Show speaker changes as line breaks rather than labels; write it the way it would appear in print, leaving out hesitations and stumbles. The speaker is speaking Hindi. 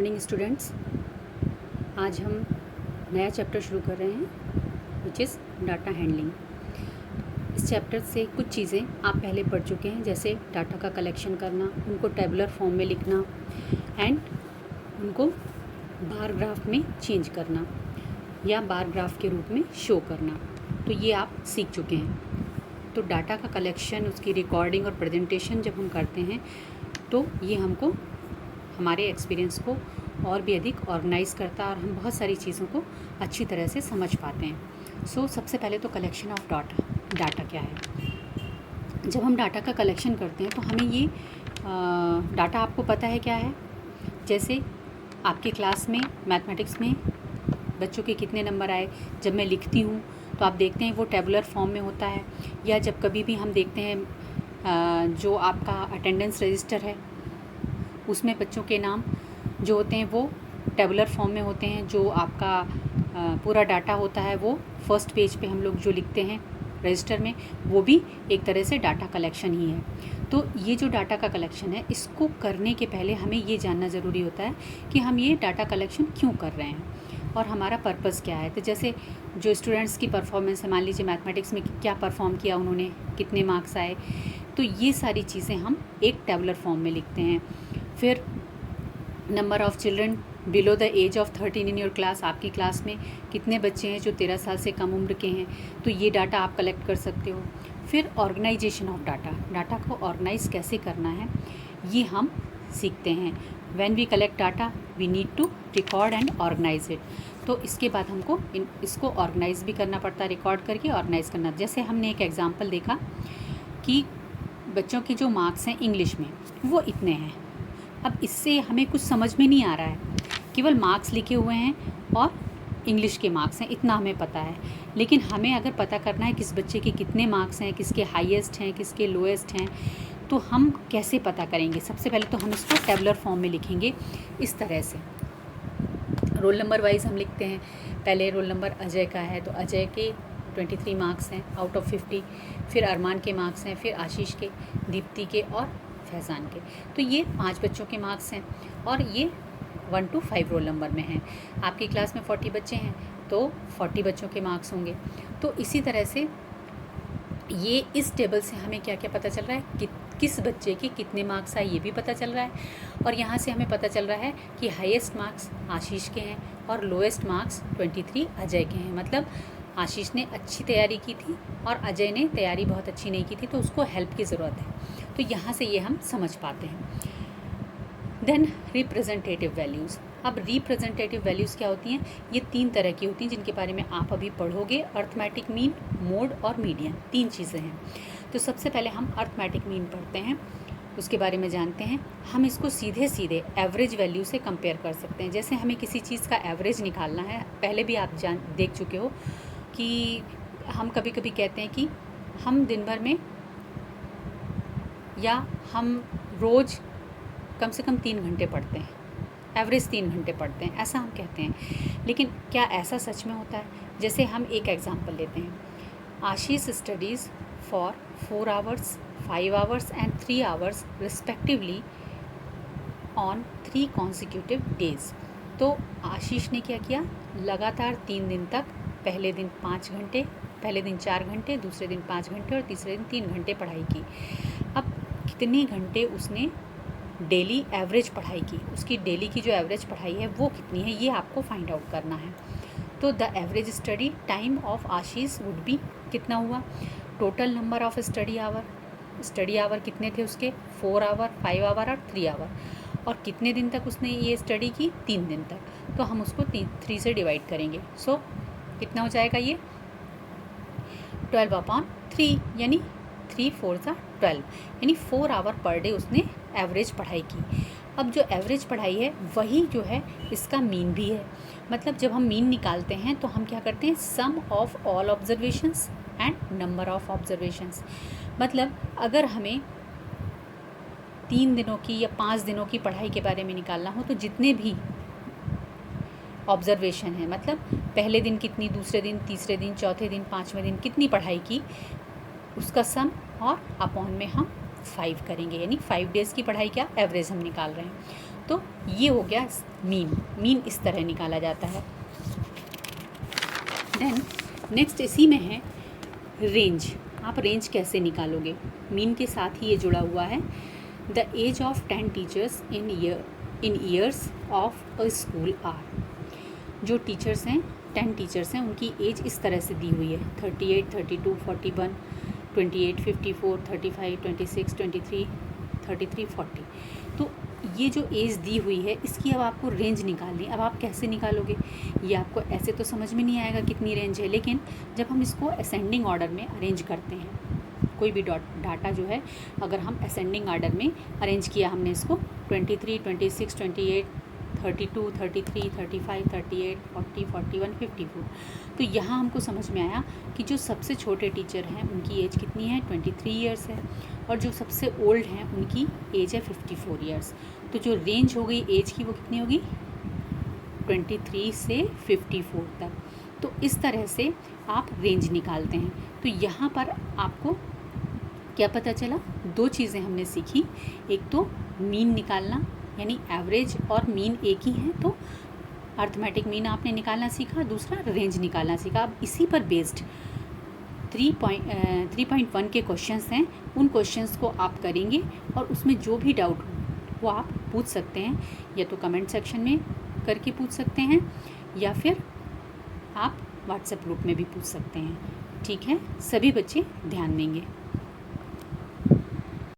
Morning students. आज हम नया चैप्टर शुरू कर रहे हैं विच इज़ डाटा हैंडलिंग। इस चैप्टर से कुछ चीज़ें आप पहले पढ़ चुके हैं, जैसे डाटा का कलेक्शन करना, उनको टेबुलर फॉर्म में लिखना एंड उनको बार ग्राफ में चेंज करना या बार ग्राफ के रूप में शो करना। तो ये आप सीख चुके हैं। तो डाटा का कलेक्शन, उसकी रिकॉर्डिंग और प्रेजेंटेशन जब हम करते हैं तो ये हमको हमारे एक्सपीरियंस को और भी अधिक ऑर्गेनाइज़ करता है और हम बहुत सारी चीज़ों को अच्छी तरह से समझ पाते हैं। सबसे पहले तो कलेक्शन ऑफ डाटा क्या है। जब हम डाटा का कलेक्शन करते हैं तो हमें ये डाटा आपको पता है क्या है। जैसे आपके क्लास में मैथमेटिक्स में बच्चों के कितने नंबर आए, जब मैं लिखती हूँ तो आप देखते हैं वो टेबुलर फॉर्म में होता है, या जब कभी भी हम देखते हैं जो आपका अटेंडेंस रजिस्टर है उसमें बच्चों के नाम जो होते हैं वो टेबुलर फॉर्म में होते हैं। जो आपका पूरा डाटा होता है वो फर्स्ट पेज पे हम लोग जो लिखते हैं रजिस्टर में, वो भी एक तरह से डाटा कलेक्शन ही है। तो ये जो डाटा का कलेक्शन है, इसको करने के पहले हमें ये जानना ज़रूरी होता है कि हम ये डाटा कलेक्शन क्यों कर रहे हैं और हमारा पर्पज़ क्या है। तो जैसे जो स्टूडेंट्स की परफॉर्मेंस है, मान लीजिए मैथमेटिक्स में क्या परफॉर्म किया उन्होंने, कितने मार्क्स आए, तो ये सारी चीज़ें हम एक टेबुलर फॉर्म में लिखते हैं। फिर number of children below the age of 13 in your class, आपकी क्लास में कितने बच्चे हैं जो 13 साल से कम उम्र के हैं, तो ये डाटा आप कलेक्ट कर सकते हो। फिर ऑर्गेनाइजेशन ऑफ डाटा को ऑर्गेनाइज कैसे करना है ये हम सीखते हैं। When we collect data we need to record and organize it. तो इसके बाद हमको इसको ऑर्गेनाइज भी करना पड़ता है, रिकॉर्ड करके ऑर्गेनाइज करना। जैसे हमने एक एग्जाम्पल देखा कि बच्चों की जो मार्क्स हैं इंग्लिश में वो इतने हैं। अब इससे हमें कुछ समझ में नहीं आ रहा है, केवल मार्क्स लिखे हुए हैं और इंग्लिश के मार्क्स हैं, इतना हमें पता है। लेकिन हमें अगर पता करना है किस बच्चे के कितने मार्क्स हैं, किसके हाईएस्ट हैं, किसके लोएस्ट हैं, तो हम कैसे पता करेंगे। सबसे पहले तो हम इसको टेबुलर फॉर्म में लिखेंगे इस तरह से। रोल नंबर वाइज हम लिखते हैं। पहले रोल नंबर अजय का है तो अजय के 23 मार्क्स हैं आउट ऑफ 50। फिर अरमान के मार्क्स हैं, फिर आशीष के, दीप्ति के और फैज़ान के। तो ये 5 बच्चों के मार्क्स हैं और ये 1 to 5 रोल नंबर में हैं। आपकी क्लास में 40 बच्चे हैं तो 40 बच्चों के मार्क्स होंगे। तो इसी तरह से ये इस टेबल से हमें क्या क्या पता चल रहा है कि किस बच्चे के कितने मार्क्स आए, ये भी पता चल रहा है। और यहाँ से हमें पता चल रहा है कि हाईएस्ट मार्क्स आशीष के हैं और लोएस्ट मार्क्स 23 अजय के हैं। मतलब आशीष ने अच्छी तैयारी की थी और अजय ने तैयारी बहुत अच्छी नहीं की थी, तो उसको हेल्प की ज़रूरत है। तो यहाँ से ये हम समझ पाते हैं। Then representative values. अब रिप्रेजेंटेटिव वैल्यूज़ क्या होती हैं, ये 3 तरह की होती हैं जिनके बारे में आप अभी पढ़ोगे। अर्थमेटिक मीन, मोड और मीडियन, 3 चीज़ें हैं। तो सबसे पहले हम अर्थमेटिक मीन पढ़ते हैं, उसके बारे में जानते हैं। हम इसको सीधे सीधे एवरेज वैल्यू से कंपेयर कर सकते हैं। जैसे हमें किसी चीज़ का एवरेज निकालना है, पहले भी आप देख चुके हो कि हम कभी कभी कहते हैं कि हम दिन भर में या हम रोज़ कम से कम 3 घंटे पढ़ते हैं, एवरेज 3 घंटे पढ़ते हैं, ऐसा हम कहते हैं। लेकिन क्या ऐसा सच में होता है? जैसे हम एक एग्जांपल लेते हैं, Ashish studies for 4 hours, 5 hours and 3 hours respectively on 3 consecutive days. तो आशीष ने क्या किया, लगातार 3 दिन तक, पहले दिन 5 घंटे, पहले दिन 4 घंटे, दूसरे दिन 5 घंटे और तीसरे दिन 3 घंटे पढ़ाई की। अब कितने घंटे उसने डेली एवरेज पढ़ाई की, उसकी डेली की जो एवरेज पढ़ाई है वो कितनी है, ये आपको फाइंड आउट करना है। तो the average study time of Ashish would be, कितना हुआ, total number of study hour कितने थे उसके, 4 आवर, 5 आवर और 3 आवर। और कितने दिन तक उसने ये स्टडी की, 3 दिन तक। तो हम उसको 3 से डिवाइड करेंगे। कितना हो जाएगा ये, 12/3, यानी 3 4 12, यानी 4 आवर पर डे उसने एवरेज पढ़ाई की। अब जो एवरेज पढ़ाई है वही जो है इसका मीन भी है। मतलब जब हम मीन निकालते हैं तो हम क्या करते हैं, sum of all observations and number of observations. मतलब अगर हमें 3 दिनों की या 5 दिनों की पढ़ाई के बारे में निकालना हो तो जितने भी ऑब्जर्वेशन है, मतलब पहले दिन कितनी, दूसरे दिन, तीसरे दिन, चौथे दिन, 5वें दिन कितनी पढ़ाई की, उसका सम और अपॉन में हम 5 करेंगे, यानी 5 डेज़ की पढ़ाई का एवरेज हम निकाल रहे हैं। तो ये हो गया मीन। मीन इस तरह निकाला जाता है। देन नेक्स्ट इसी में है रेंज। आप रेंज कैसे निकालोगे? मीन के साथ ही ये जुड़ा हुआ है। The age of 10 teachers in years of a school are. जो टीचर्स हैं, 10 टीचर्स हैं, उनकी एज इस तरह से दी हुई है 38, 32, 41, 28, 54, 35, 26, 23, 33, 40। तो ये जो एज दी हुई है इसकी अब आपको रेंज निकालनी। अब आप कैसे निकालोगे? ये आपको ऐसे तो समझ में नहीं आएगा कितनी रेंज है, लेकिन जब हम इसको असेंडिंग ऑर्डर में अरेंज करते हैं, कोई भी डाटा जो है अगर हम असेंडिंग ऑर्डर में अरेंज किया, हमने इसको 23, 26, 28, 32, 33, 35, 38, 40, 41, 54, तो यहाँ हमको समझ में आया कि जो सबसे छोटे टीचर हैं उनकी एज कितनी है? 23 ईयर्स है, और जो सबसे ओल्ड हैं उनकी एज है 54 ईयर्स। तो जो रेंज हो गई एज की वो कितनी होगी? 23 से 54 तक। तो इस तरह से आप रेंज निकालते हैं। तो यहाँ पर आपको क्या पता चला? दो चीज़ें हमने सीखी। एक तो मीन निकालना, यानी एवरेज और मीन एक ही हैं, तो अर्थमेटिक मीन आपने निकालना सीखा। दूसरा रेंज निकालना सीखा। अब इसी पर बेस्ड 3.1 के क्वेश्चंस हैं, उन क्वेश्चंस को आप करेंगे और उसमें जो भी डाउट हो वो आप पूछ सकते हैं, या तो कमेंट सेक्शन में करके पूछ सकते हैं या फिर आप व्हाट्सएप ग्रुप में भी पूछ सकते हैं। ठीक है, सभी बच्चे ध्यान देंगे।